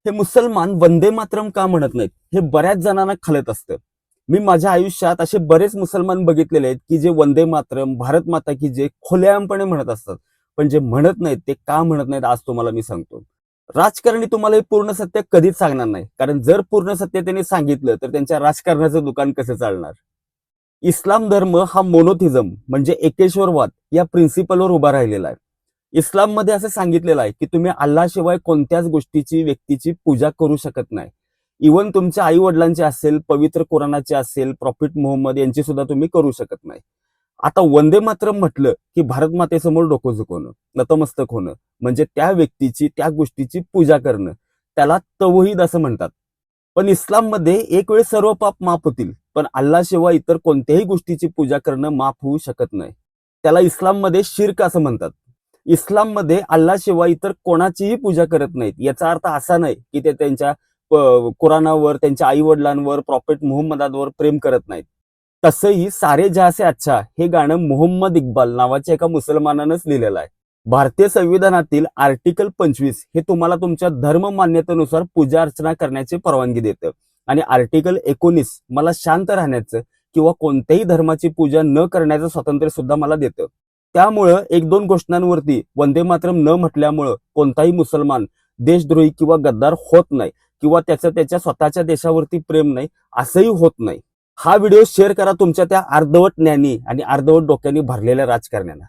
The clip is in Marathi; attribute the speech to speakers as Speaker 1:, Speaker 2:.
Speaker 1: हे मुसलमान वंदे मातरम का म्हणत नाहीत हे बऱ्याच जणांना खलत असतं. मी माझ्या आयुष्यात असे बरेच मुसलमान बघितलेले आहेत की जे वंदे मातरम, भारत माता की जय खुलेआमपणे म्हणत असतात. पण जे म्हणत नाहीत ते का म्हणत नाहीत आज तुम्हाला मी सांगतो. राजकारणी तुम्हाला हे पूर्ण सत्य कधीच सांगणार नाही, कारण जर पूर्ण सत्य त्यांनी सांगितलं तर त्यांच्या राजकारणाचं दुकान कसं चालणार. इस्लाम धर्म हा मोनोथिझम म्हणजे एकेश्वरवाद या प्रिन्सिपलवर उभा राहिलेला आहे. इस्लाममध्ये असं सांगितलेलं आहे की तुम्ही अल्लाशिवाय कोणत्याच गोष्टीची, व्यक्तीची पूजा करू शकत नाही. इव्हन तुमच्या आई वडिलांची असेल, पवित्र कुराणाची असेल, प्रॉफिट मोहम्मद यांची सुद्धा तुम्ही करू शकत नाही. आता वंदे मातरम म्हटलं की भारत मातेसमोर डोकं झुकवणं, नतमस्तक होणं, म्हणजे त्या व्यक्तीची, त्या गोष्टीची पूजा करणं, त्याला तौहीद असं म्हणतात. पण इस्लाममध्ये एक वेळ सर्व पाप माफ होतील, पण अल्लाशिवाय इतर कोणत्याही गोष्टीची पूजा करणं माफ होऊ शकत नाही. त्याला इस्लाममध्ये शिर्क असं म्हणतात. इस्लाममध्ये अल्लाशिवाय इतर कोणाचीही पूजा करत नाहीत. याचा अर्थ असा नाही की ते त्यांच्या कुराणावर, त्यांच्या आई वडिलांवर, प्रॉफेट मुहम्मदांवर प्रेम करत नाहीत. तसंही सारे जहां से अच्छा हे गाणं मोहम्मद इक्बाल नावाच्या एका मुसलमानानंच लिहिलेलं आहे. भारतीय संविधानातील आर्टिकल 25 हे तुम्हाला तुमच्या धर्म मान्यतेनुसार पूजा अर्चना करण्याची परवानगी देतं. आणि आर्टिकल 19 मला शांत राहण्याचं किंवा कोणत्याही धर्माची पूजा न करण्याचं स्वातंत्र्य सुद्धा मला देतं. त्यामुळं एक दोन घोषणांवरती वंदे मातरम न म्हटल्यामुळं कोणताही मुसलमान देशद्रोही किंवा गद्दार होत नाही, किंवा त्याचं त्याच्या स्वतःच्या देशावरती प्रेम नाही असंही होत नाही. हा व्हिडिओ शेअर करा तुमच्या त्या अर्धवट ज्ञानी आणि अर्धवट डोक्याने भरलेल्या राजकारण्यांना.